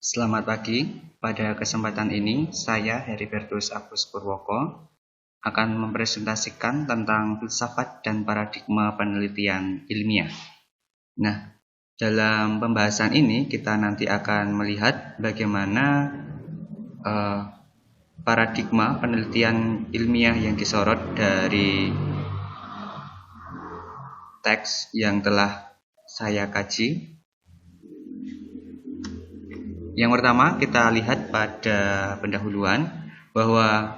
Selamat pagi, pada kesempatan ini saya Heribertus Agus Purwoko akan mempresentasikan tentang filsafat dan paradigma penelitian ilmiah. Nah, dalam pembahasan ini kita nanti akan melihat bagaimana paradigma penelitian ilmiah yang disorot dari teks yang telah saya kaji. Yang pertama, kita lihat pada pendahuluan bahwa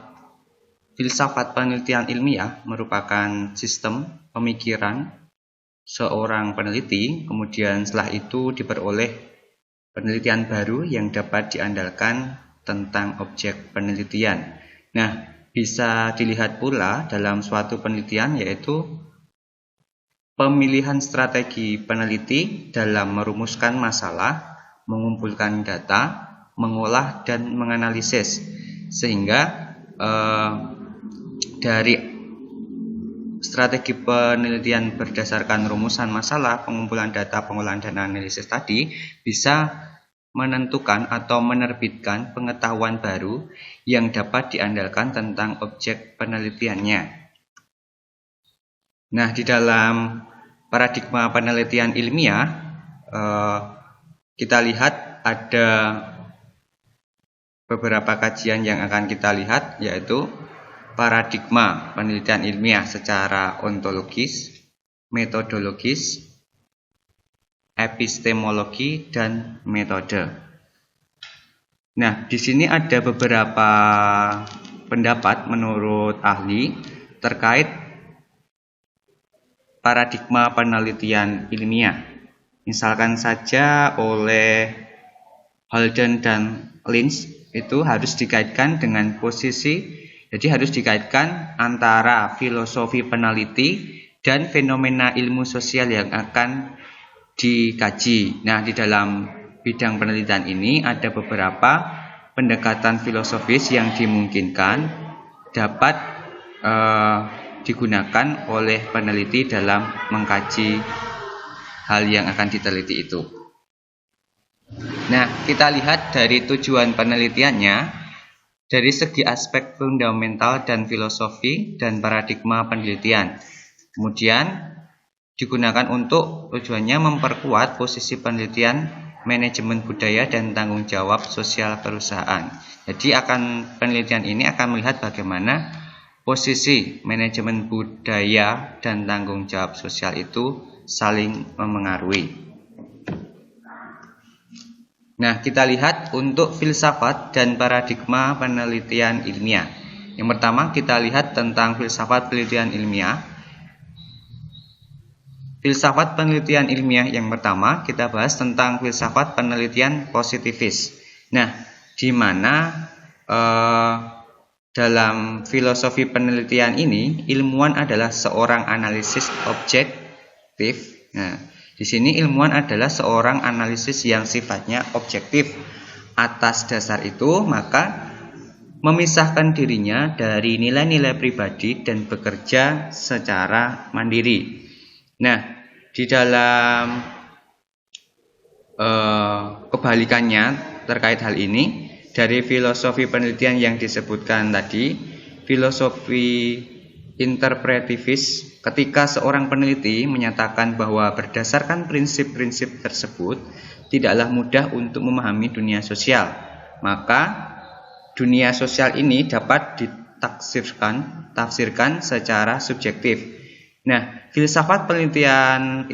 filsafat penelitian ilmiah merupakan sistem pemikiran seorang peneliti, kemudian setelah itu diperoleh penelitian baru yang dapat diandalkan tentang objek penelitian. Nah, bisa dilihat pula dalam suatu penelitian yaitu pemilihan strategi peneliti dalam merumuskan masalah, mengumpulkan data, mengolah dan menganalisis, sehingga dari strategi penelitian berdasarkan rumusan masalah, pengumpulan data, pengolahan dan analisis tadi bisa menentukan atau menerbitkan pengetahuan baru yang dapat diandalkan tentang objek penelitiannya. Nah, di dalam paradigma penelitian ilmiah kita lihat ada beberapa kajian yang akan kita lihat, yaitu paradigma penelitian ilmiah secara ontologis, metodologis, epistemologi, dan metode. Nah, di sini ada beberapa pendapat menurut ahli terkait paradigma penelitian ilmiah. Misalkan saja oleh Holden dan Lynch itu harus dikaitkan dengan posisi, jadi harus dikaitkan antara filosofi peneliti dan fenomena ilmu sosial yang akan dikaji. Nah, di dalam bidang penelitian ini ada beberapa pendekatan filosofis yang dimungkinkan dapat digunakan oleh peneliti dalam mengkaji hal yang akan diteliti itu. Nah, kita lihat dari tujuan penelitiannya dari segi aspek fundamental dan filosofi dan paradigma penelitian. Kemudian digunakan untuk tujuannya memperkuat posisi penelitian, manajemen budaya dan tanggung jawab sosial perusahaan. Jadi penelitian ini akan melihat bagaimana posisi manajemen budaya dan tanggung jawab sosial itu saling memengaruhi. Nah, kita lihat untuk filsafat dan paradigma penelitian ilmiah. Yang pertama, kita lihat tentang filsafat penelitian ilmiah. Filsafat penelitian ilmiah yang pertama, kita bahas tentang filsafat penelitian positivis. Nah, di mana dalam filosofi penelitian ini, ilmuwan adalah seorang analisis objektif. Nah, di sini ilmuwan adalah seorang analisis yang sifatnya objektif. Atas dasar itu, maka memisahkan dirinya dari nilai-nilai pribadi dan bekerja secara mandiri. Nah, di dalam kebalikannya terkait hal ini, dari filosofi penelitian yang disebutkan tadi, filosofi interpretivis, ketika seorang peneliti menyatakan bahwa berdasarkan prinsip-prinsip tersebut tidaklah mudah untuk memahami dunia sosial, maka dunia sosial ini dapat ditafsirkan secara subjektif. Nah, filsafat penelitian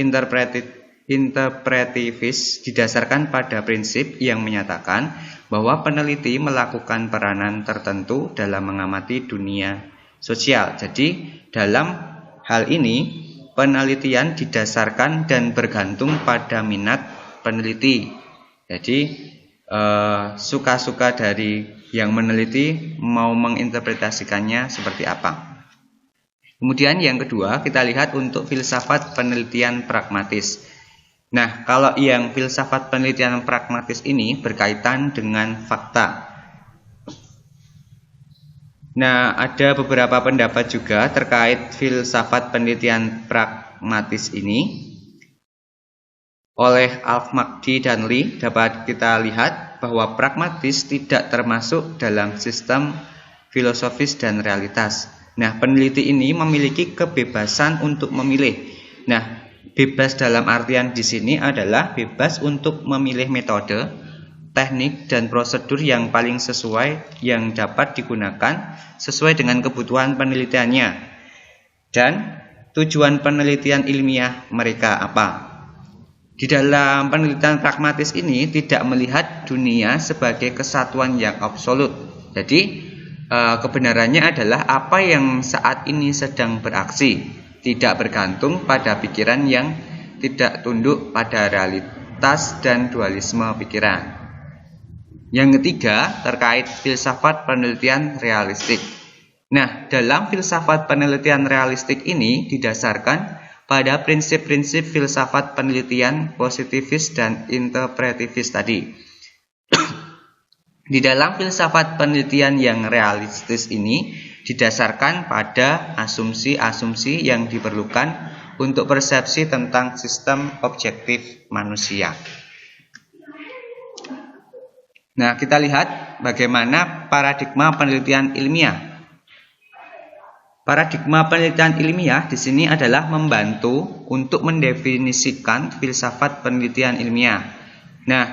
interpretivis didasarkan pada prinsip yang menyatakan bahwa peneliti melakukan peranan tertentu dalam mengamati dunia sosial. Jadi, dalam hal ini penelitian didasarkan dan bergantung pada minat peneliti. Jadi, suka-suka dari yang meneliti mau menginterpretasikannya seperti apa. Kemudian yang kedua, kita lihat untuk filsafat penelitian pragmatis. Nah, kalau yang filsafat penelitian pragmatis ini berkaitan dengan fakta. Nah, ada beberapa pendapat juga terkait filsafat penelitian pragmatis ini. Oleh Al-Mahdi dan Lee dapat kita lihat bahwa pragmatis tidak termasuk dalam sistem filosofis dan realitas. Nah, peneliti ini memiliki kebebasan untuk memilih. Nah, bebas dalam artian di sini adalah bebas untuk memilih metode, teknik, dan prosedur yang paling sesuai yang dapat digunakan sesuai dengan kebutuhan penelitiannya dan tujuan penelitian ilmiah mereka apa. Di dalam penelitian pragmatis ini tidak melihat dunia sebagai kesatuan yang absolut. Jadi kebenarannya adalah apa yang saat ini sedang beraksi, tidak bergantung pada pikiran yang tidak tunduk pada realitas dan dualisme pikiran. Yang ketiga, terkait filsafat penelitian realistik. Nah, dalam filsafat penelitian realistik ini didasarkan pada prinsip-prinsip filsafat penelitian positivis dan interpretivis tadi. Di dalam filsafat penelitian yang realistis ini didasarkan pada asumsi-asumsi yang diperlukan untuk persepsi tentang sistem objektif manusia. Nah, kita lihat bagaimana paradigma penelitian ilmiah. Paradigma penelitian ilmiah di sini adalah membantu untuk mendefinisikan filsafat penelitian ilmiah. Nah,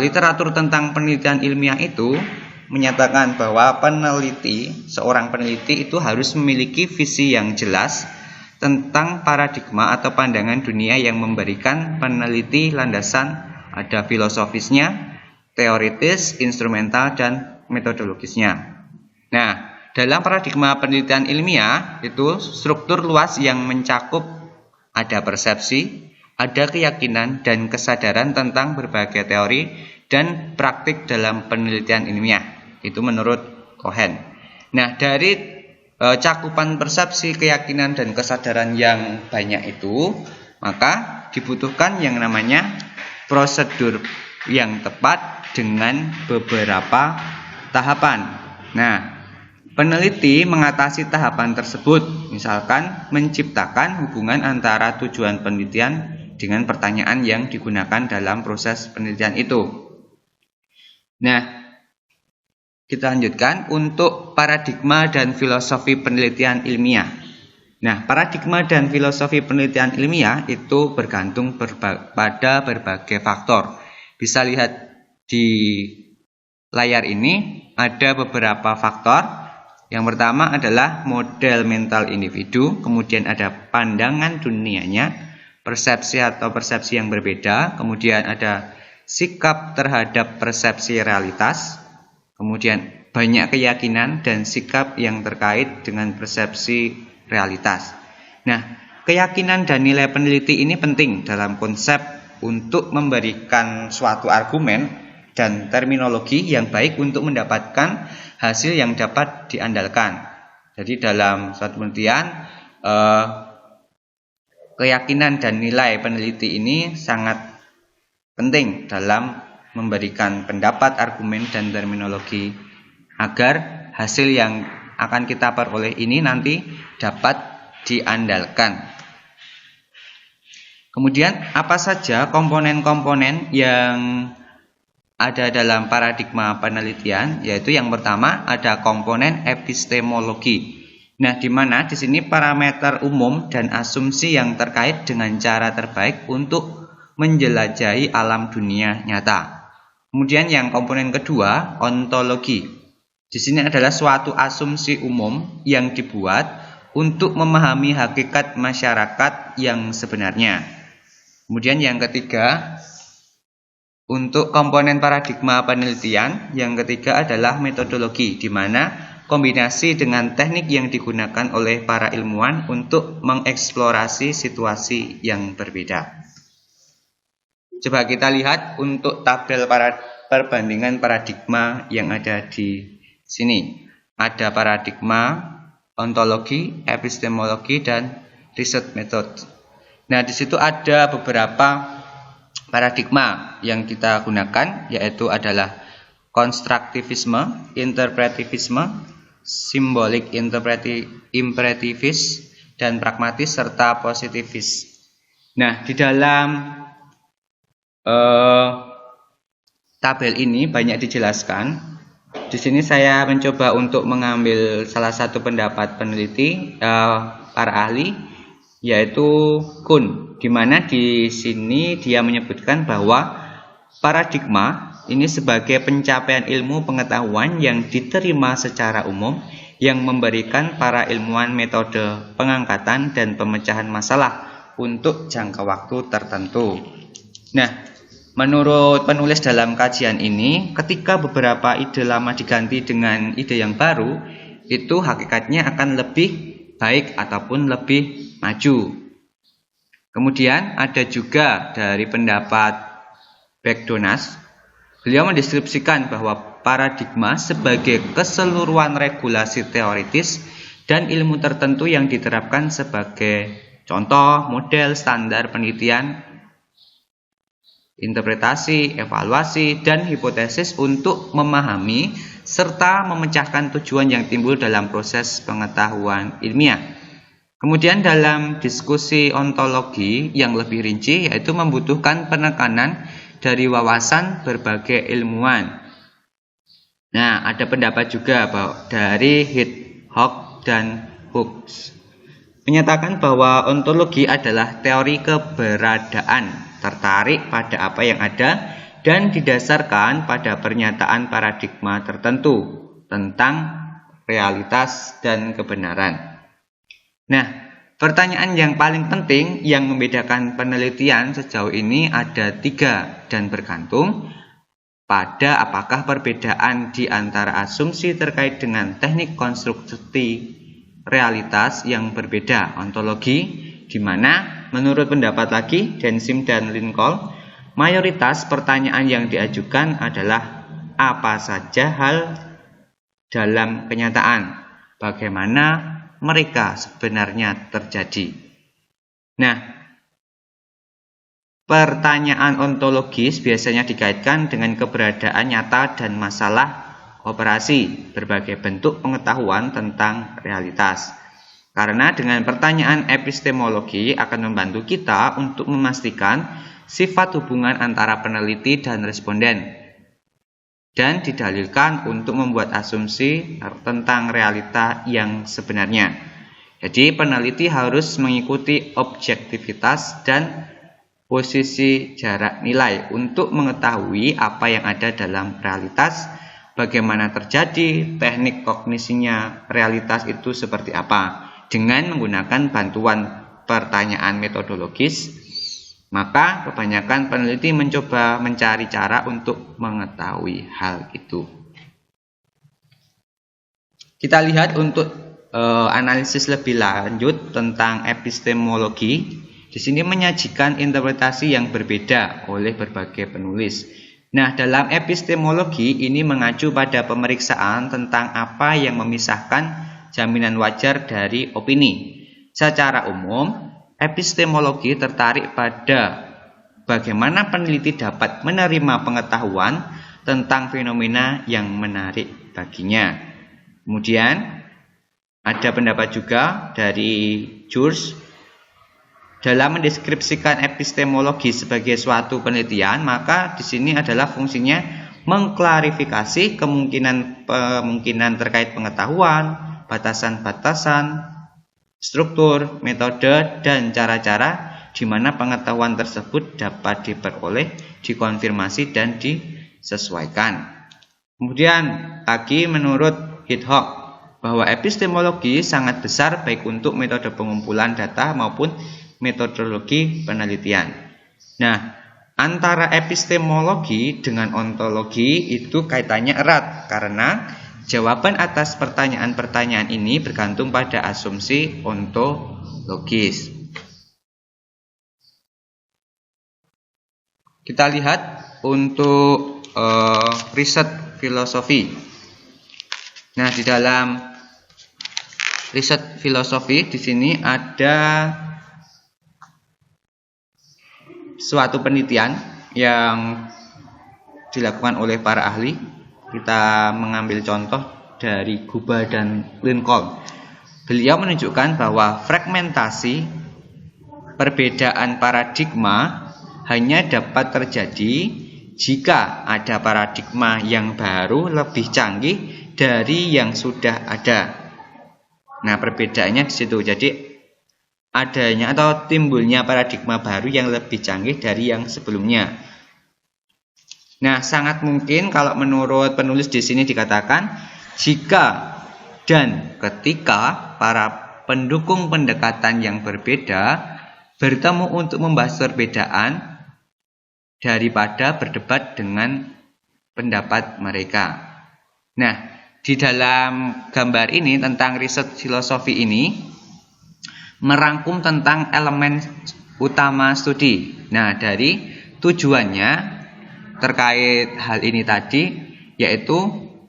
literatur tentang penelitian ilmiah itu menyatakan bahwa seorang peneliti itu harus memiliki visi yang jelas tentang paradigma atau pandangan dunia yang memberikan peneliti landasan ada filosofisnya, teoritis, instrumental, dan metodologisnya. Nah, dalam paradigma penelitian ilmiah itu struktur luas yang mencakup ada persepsi, ada keyakinan dan kesadaran tentang berbagai teori dan praktik dalam penelitian ilmiah. Itu menurut Cohen. Nah, dari cakupan persepsi, keyakinan dan kesadaran yang banyak itu, maka dibutuhkan yang namanya prosedur yang tepat dengan beberapa tahapan. Nah, peneliti mengatasi tahapan tersebut, misalkan menciptakan hubungan antara tujuan penelitian dengan pertanyaan yang digunakan dalam proses penelitian itu. Nah, kita lanjutkan untuk paradigma dan filosofi penelitian ilmiah. Nah, paradigma dan filosofi penelitian ilmiah itu bergantung pada berbagai faktor. Bisa lihat di layar ini ada beberapa faktor. Yang pertama adalah model mental individu, kemudian ada pandangan dunianya, persepsi atau persepsi yang berbeda, kemudian ada sikap terhadap persepsi realitas, kemudian banyak keyakinan dan sikap yang terkait dengan persepsi realitas. Nah, keyakinan dan nilai peneliti ini penting dalam konsep untuk memberikan suatu argumen dan terminologi yang baik untuk mendapatkan hasil yang dapat diandalkan. Jadi dalam suatu penelitian, keyakinan dan nilai peneliti ini sangat penting dalam memberikan pendapat, argumen, dan terminologi agar hasil yang akan kita peroleh ini nanti dapat diandalkan. Kemudian apa saja komponen-komponen yang ada dalam paradigma penelitian? Yaitu yang pertama ada komponen epistemologi. Nah, di mana di sini parameter umum dan asumsi yang terkait dengan cara terbaik untuk menjelajahi alam dunia nyata. Kemudian yang komponen kedua, ontologi. Di sini adalah suatu asumsi umum yang dibuat untuk memahami hakikat masyarakat yang sebenarnya. Kemudian yang ketiga, untuk komponen paradigma penelitian, yang ketiga adalah metodologi, di mana kombinasi dengan teknik yang digunakan oleh para ilmuwan untuk mengeksplorasi situasi yang berbeda. Coba kita lihat untuk tabel perbandingan paradigma yang ada di sini. Ada paradigma, ontologi, epistemologi, dan research method. Nah, di situ ada beberapa paradigma yang kita gunakan, yaitu adalah konstruktivisme, interpretivisme, simbolik imperativis, dan pragmatis, serta positivis. Nah, di dalam tabel ini banyak dijelaskan. Di sini saya mencoba untuk mengambil salah satu pendapat peneliti para ahli, yaitu Kuhn, di mana di sini dia menyebutkan bahwa paradigma ini sebagai pencapaian ilmu pengetahuan yang diterima secara umum yang memberikan para ilmuwan metode pengangkatan dan pemecahan masalah untuk jangka waktu tertentu. Nah, menurut penulis dalam kajian ini, ketika beberapa ide lama diganti dengan ide yang baru, itu hakikatnya akan lebih baik ataupun lebih maju. Kemudian ada juga dari pendapat Bagdonas, beliau mendeskripsikan bahwa paradigma sebagai keseluruhan regulasi teoritis dan ilmu tertentu yang diterapkan sebagai contoh, model, standar penelitian, interpretasi, evaluasi, dan hipotesis untuk memahami serta memecahkan tujuan yang timbul dalam proses pengetahuan ilmiah. Kemudian dalam diskusi ontologi yang lebih rinci, yaitu membutuhkan penekanan dari wawasan berbagai ilmuwan. Nah, ada pendapat juga dari Hitchcock dan Hooks menyatakan bahwa ontologi adalah teori keberadaan, tertarik pada apa yang ada dan didasarkan pada pernyataan paradigma tertentu tentang realitas dan kebenaran. Nah, pertanyaan yang paling penting yang membedakan penelitian sejauh ini ada 3 dan bergantung pada apakah perbedaan di antara asumsi terkait dengan teknik konstruksi realitas yang berbeda, ontologi, di mana menurut pendapat lagi Densim dan Lincoln, mayoritas pertanyaan yang diajukan adalah apa saja hal dalam kenyataan, bagaimana mereka sebenarnya terjadi. Nah, pertanyaan ontologis biasanya dikaitkan dengan keberadaan nyata dan masalah operasi, berbagai bentuk pengetahuan tentang realitas. Karena dengan pertanyaan epistemologi akan membantu kita untuk memastikan sifat hubungan antara peneliti dan responden, dan didalilkan untuk membuat asumsi tentang realita yang sebenarnya. Jadi peneliti harus mengikuti objektivitas dan posisi jarak nilai untuk mengetahui apa yang ada dalam realitas, bagaimana terjadi, teknik kognisinya realitas itu seperti apa. Dengan menggunakan bantuan pertanyaan metodologis, maka kebanyakan peneliti mencoba mencari cara untuk mengetahui hal itu. Kita lihat untuk analisis lebih lanjut tentang epistemologi. Di sini menyajikan interpretasi yang berbeda oleh berbagai penulis. Nah, dalam epistemologi ini mengacu pada pemeriksaan tentang apa yang memisahkan jaminan wajar dari opini. Secara umum, epistemologi tertarik pada bagaimana peneliti dapat menerima pengetahuan tentang fenomena yang menarik baginya. Kemudian, ada pendapat juga dari George. Dalam mendeskripsikan epistemologi sebagai suatu penelitian, maka di sini adalah fungsinya mengklarifikasi kemungkinan terkait pengetahuan, batasan-batasan, struktur, metode, dan cara-cara di mana pengetahuan tersebut dapat diperoleh, dikonfirmasi, dan disesuaikan. Kemudian lagi menurut Hitchcock bahwa epistemologi sangat besar baik untuk metode pengumpulan data maupun metodologi penelitian. Nah, antara epistemologi dengan ontologi itu kaitannya erat karena jawaban atas pertanyaan-pertanyaan ini bergantung pada asumsi ontologis. Kita lihat untuk riset filosofi. Nah, di dalam riset filosofi di sini ada suatu penelitian yang dilakukan oleh para ahli. Kita mengambil contoh dari Guba dan Lincoln. Beliau menunjukkan bahwa fragmentasi perbedaan paradigma hanya dapat terjadi jika ada paradigma yang baru lebih canggih dari yang sudah ada. Nah, perbedaannya di situ. Jadi adanya atau timbulnya paradigma baru yang lebih canggih dari yang sebelumnya. Nah, sangat mungkin kalau menurut penulis di sini dikatakan jika dan ketika para pendukung pendekatan yang berbeda bertemu untuk membahas perbedaan daripada berdebat dengan pendapat mereka. Nah, di dalam gambar ini tentang riset filosofi ini merangkum tentang elemen utama studi. Nah, dari tujuannya terkait hal ini tadi yaitu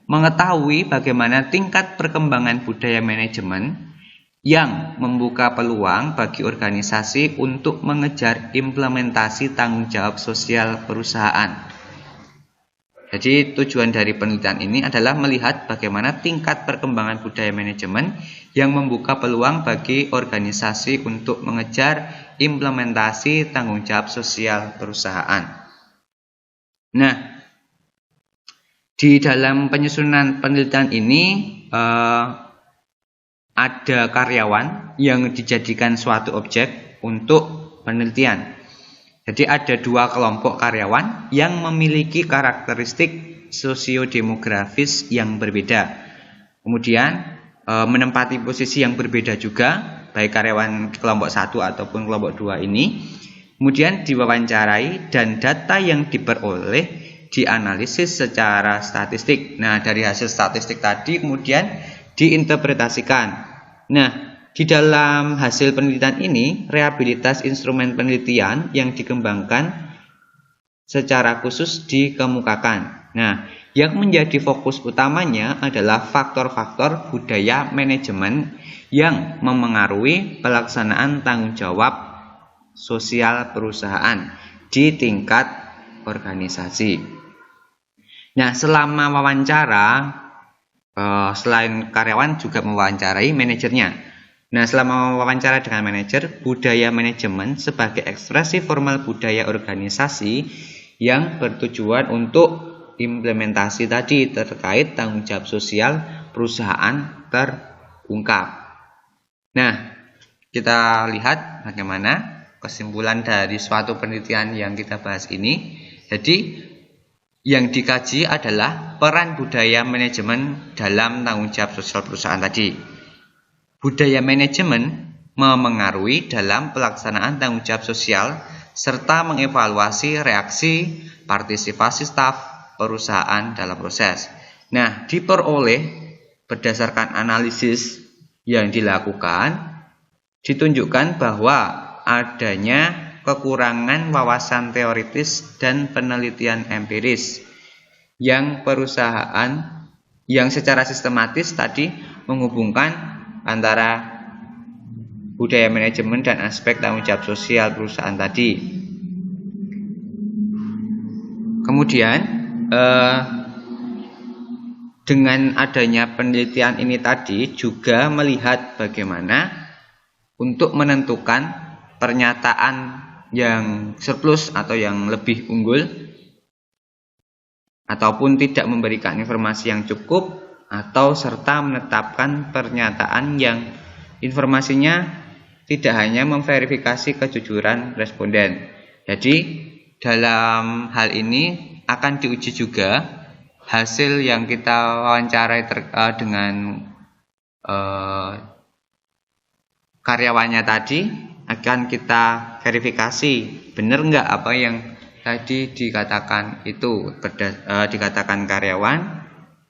mengetahui bagaimana tingkat perkembangan budaya manajemen yang membuka peluang bagi organisasi untuk mengejar implementasi tanggung jawab sosial perusahaan. Jadi tujuan dari penelitian ini adalah melihat bagaimana tingkat perkembangan budaya manajemen yang membuka peluang bagi organisasi untuk mengejar implementasi tanggung jawab sosial perusahaan. Nah, di dalam penyusunan penelitian ini ada karyawan yang dijadikan suatu objek untuk penelitian. Jadi ada dua kelompok karyawan yang memiliki karakteristik sosiodemografis yang berbeda. Kemudian menempati posisi yang berbeda juga, baik karyawan kelompok 1 ataupun kelompok 2 ini. Kemudian diwawancarai dan data yang diperoleh dianalisis secara statistik. Nah, dari hasil statistik tadi kemudian diinterpretasikan. Nah, di dalam hasil penelitian ini, rehabilitas instrumen penelitian yang dikembangkan secara khusus dikemukakan. Nah, yang menjadi fokus utamanya adalah faktor-faktor budaya manajemen yang memengaruhi pelaksanaan tanggung jawab sosial perusahaan di tingkat organisasi. Nah, selama wawancara, selain karyawan juga mewawancarai manajernya. Nah, selama wawancara dengan manajer, budaya manajemen sebagai ekspresi formal budaya organisasi yang bertujuan untuk implementasi tadi terkait tanggung jawab sosial perusahaan terungkap. Nah, kita lihat bagaimana kesimpulan dari suatu penelitian yang kita bahas ini. Jadi, yang dikaji adalah peran budaya manajemen dalam tanggung jawab sosial perusahaan tadi. Budaya manajemen memengaruhi dalam pelaksanaan tanggung jawab sosial serta mengevaluasi reaksi partisipasi staf perusahaan dalam proses. Nah, diperoleh berdasarkan analisis yang dilakukan, ditunjukkan bahwa adanya kekurangan wawasan teoritis dan penelitian empiris yang perusahaan yang secara sistematis tadi menghubungkan antara budaya manajemen dan aspek tanggung jawab sosial perusahaan tadi. Kemudian dengan adanya penelitian ini tadi juga melihat bagaimana untuk menentukan pernyataan yang surplus atau yang lebih unggul ataupun tidak memberikan informasi yang cukup atau serta menetapkan pernyataan yang informasinya tidak hanya memverifikasi kejujuran responden. Jadi dalam hal ini akan diuji juga hasil yang kita wawancarai dengan karyawannya tadi, akan kita verifikasi benar nggak apa yang tadi dikatakan itu dikatakan karyawan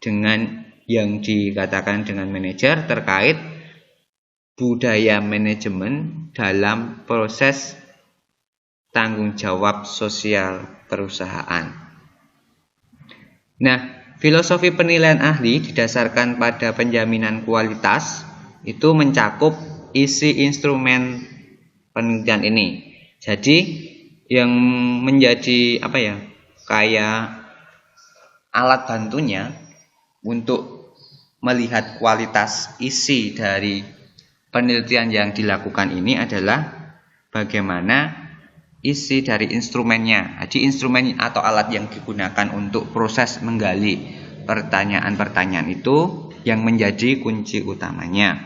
dengan yang dikatakan dengan manajer terkait budaya manajemen dalam proses tanggung jawab sosial perusahaan. Nah, filosofi penilaian ahli didasarkan pada penjaminan kualitas itu mencakup isi instrumen penelitian ini. Jadi yang menjadi kayak alat bantunya untuk melihat kualitas isi dari penelitian yang dilakukan ini adalah bagaimana isi dari instrumennya. Jadi instrumen atau alat yang digunakan untuk proses menggali pertanyaan-pertanyaan itu yang menjadi kunci utamanya.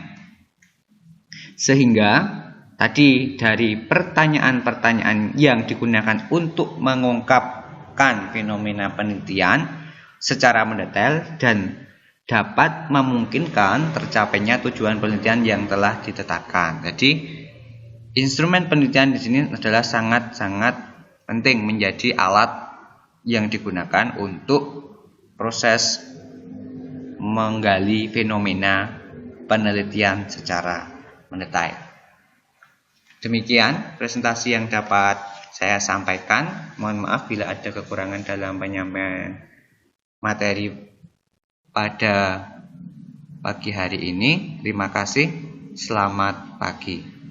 Sehingga tadi dari pertanyaan-pertanyaan yang digunakan untuk mengungkapkan fenomena penelitian secara mendetail dan dapat memungkinkan tercapainya tujuan penelitian yang telah ditetapkan. Jadi instrumen penelitian di sini adalah sangat-sangat penting menjadi alat yang digunakan untuk proses menggali fenomena penelitian secara mendetail. Demikian presentasi yang dapat saya sampaikan. Mohon maaf bila ada kekurangan dalam penyampaian materi pada pagi hari ini. Terima kasih. Selamat pagi.